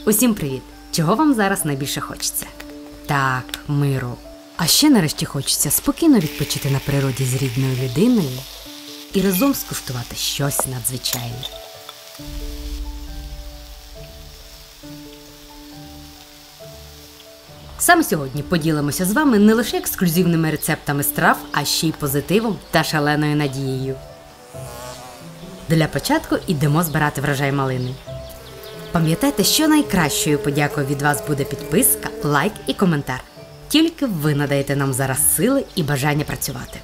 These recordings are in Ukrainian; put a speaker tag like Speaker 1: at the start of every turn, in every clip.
Speaker 1: Усім привіт! Чого вам зараз найбільше хочеться? Так, миру. А ще нарешті хочеться спокійно відпочити на природі з рідною людиною і разом скуштувати щось надзвичайне. Саме сьогодні поділимося з вами не лише ексклюзивними рецептами страв, а ще й позитивом та шаленою надією. Для початку йдемо збирати врожай малини. Пам'ятайте, що найкращою подякою від вас буде підписка, лайк і коментар. Тільки ви надаєте нам зараз сили і бажання працювати.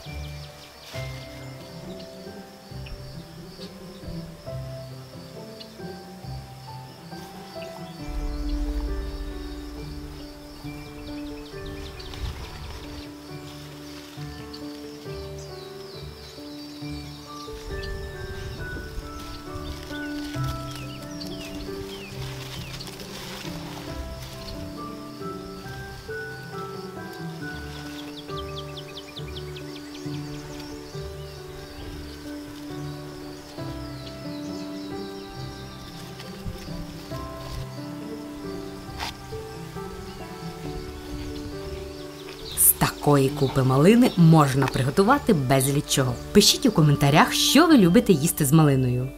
Speaker 1: З такої купи малини можна приготувати безліч чого. Пишіть у коментарях, що ви любите їсти з малиною.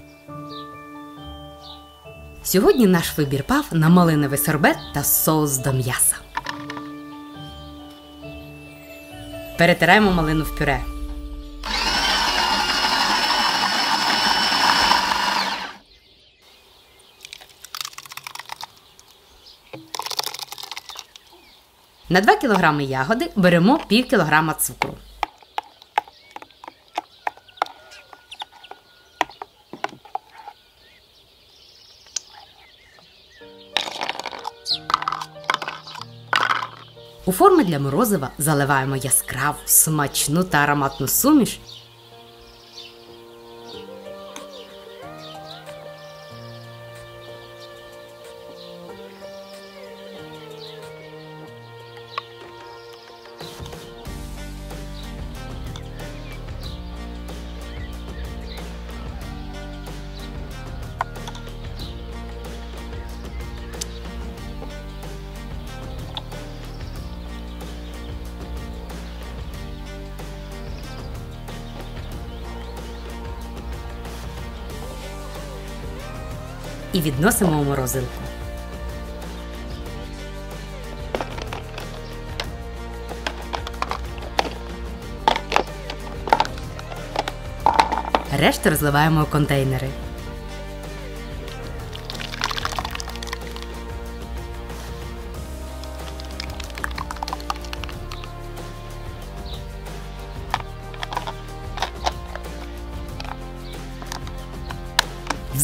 Speaker 1: Сьогодні наш вибір пав на малиновий сорбет та соус до м'яса. Перетираємо малину в пюре. На 2 кг ягоди беремо пів кілограма цукру. У форми для морозива заливаємо яскраву, смачну та ароматну суміш. І відносимо у морозилку. Решту розливаємо у контейнери.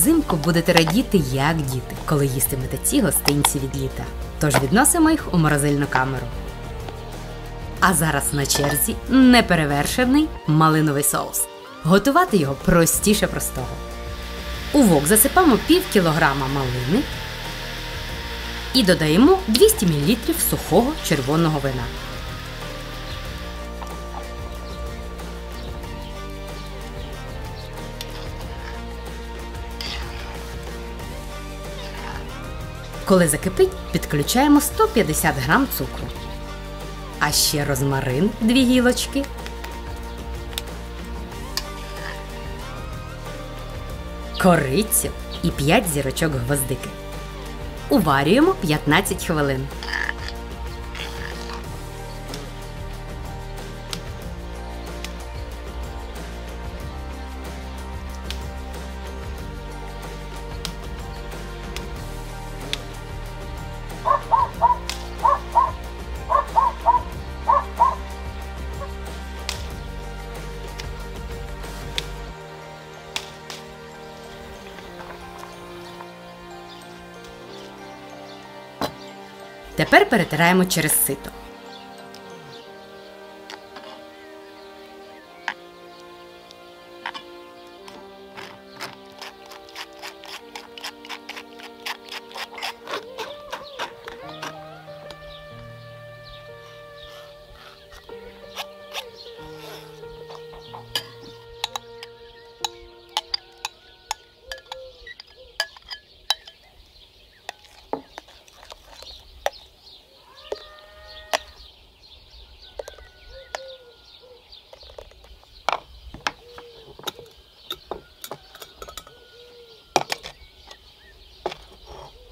Speaker 1: Взимку будете радіти, як діти, коли їстимете ці гостинці від літа. Тож відносимо їх у морозильну камеру. А зараз на черзі неперевершений малиновий соус. Готувати його простіше простого. У вок засипаємо пів кілограма малини і додаємо 200 мл сухого червоного вина. Коли закипить, підключаємо 150 г цукру. А ще розмарин 2 гілочки, корицю і 5 зірочок гвоздики. Уварюємо 15 хвилин. Тепер перетираємо через сито.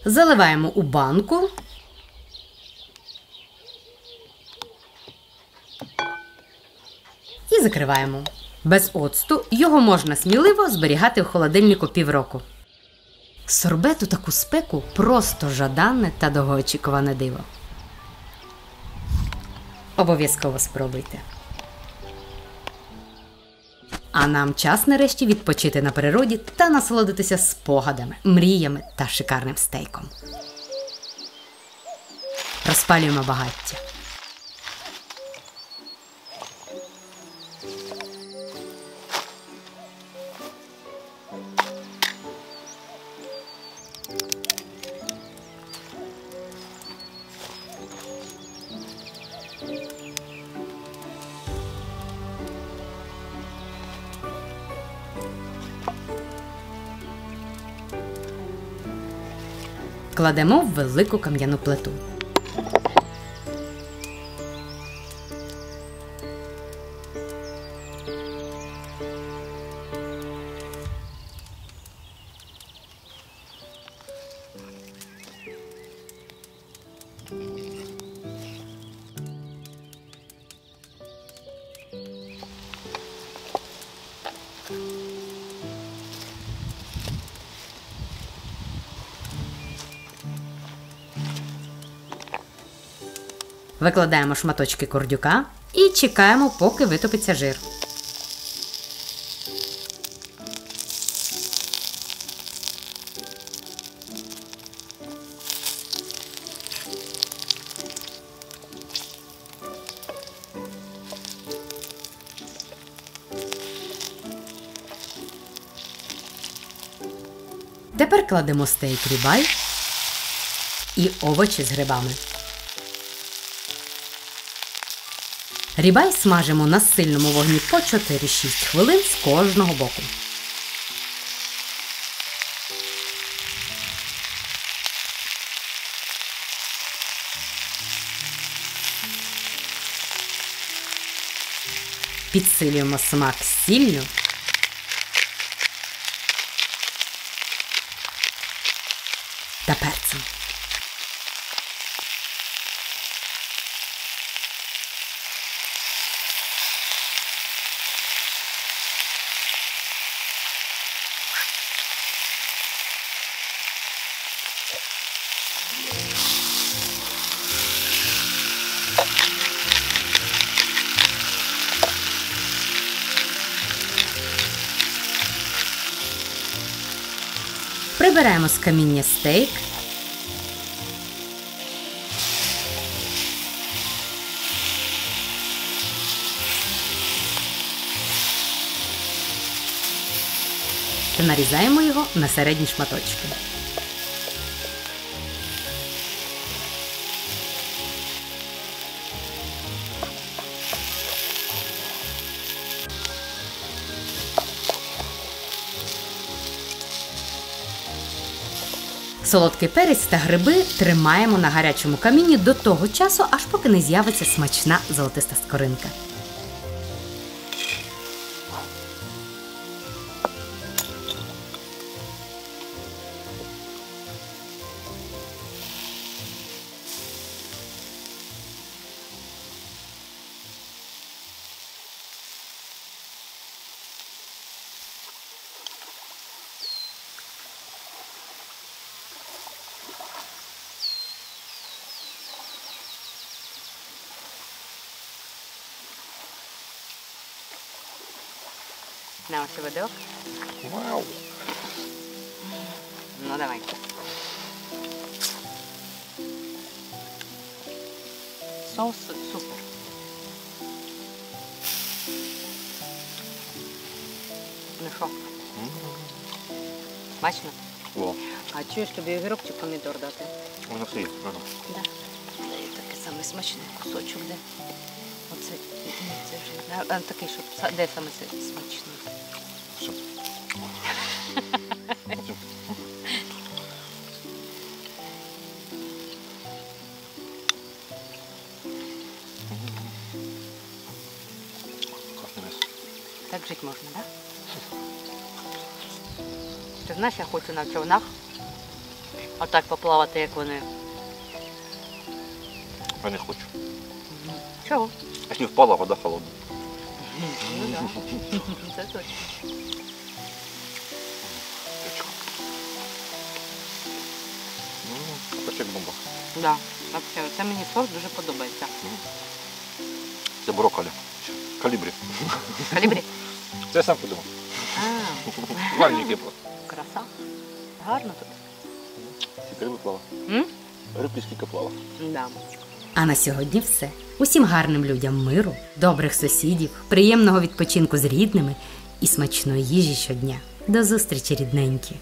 Speaker 1: Заливаємо у банку. І закриваємо. Без оцту його можна сміливо зберігати в холодильнику півроку. Сорбет у таку спеку просто жаданне та довгоочікуване диво. Обов'язково спробуйте. А нам час нарешті відпочити на природі та насолодитися спогадами, мріями та шикарним стейком. Розпалюємо багаття. Кладемо в велику кам'яну плиту. Викладаємо шматочки курдюка і чекаємо, поки витопиться жир. Тепер кладемо стейк рібай і овочі з грибами. Рібай смажимо на сильному вогні по 4-6 хвилин з кожного боку. Підсилюємо смак сіллю та перцем. Прибираємо з каміння стейк. Та нарізаємо його на середні шматочки. Солодкий перець та гриби тримаємо на гарячому каміні до того часу, аж поки не з'явиться смачна золотиста скоринка. На ось видок.
Speaker 2: Вау!
Speaker 1: Ну давай. Соус супер. Ну що? Смачно?
Speaker 2: О,
Speaker 1: А чуєш, тобі огірок чи помідор дати?
Speaker 2: воно все є. Ага.
Speaker 1: Да. Такий самий смачний кусочок, де? Оце, ні, це вже, а, такий, щоб, де саме це смачний?
Speaker 2: Що? Класне м'ясо.
Speaker 1: Так жити можна, так? Да? Ти знаєш, я хочу на човнах Отак поплавати, як вони.
Speaker 2: Я не хочу.
Speaker 1: Чого?
Speaker 2: Якщо впала, вода холодна.
Speaker 1: Ну да. Це точно.
Speaker 2: Течка. Кабачок бомба.
Speaker 1: Да. Взагалі, це мені сорт дуже подобається.
Speaker 2: Це брокколі. Калібрі.
Speaker 1: Калібрі?
Speaker 2: Це я сам придумав.
Speaker 1: А,
Speaker 2: Вальники просто.
Speaker 1: краса. Гарно тут.
Speaker 2: Скільки риби плава.
Speaker 1: М?
Speaker 2: Рибки скільки плава.
Speaker 1: Да.
Speaker 3: А на сьогодні все. Усім гарним людям миру, добрих сусідів, приємного відпочинку з рідними і смачної їжі щодня. До зустрічі, рідненькі!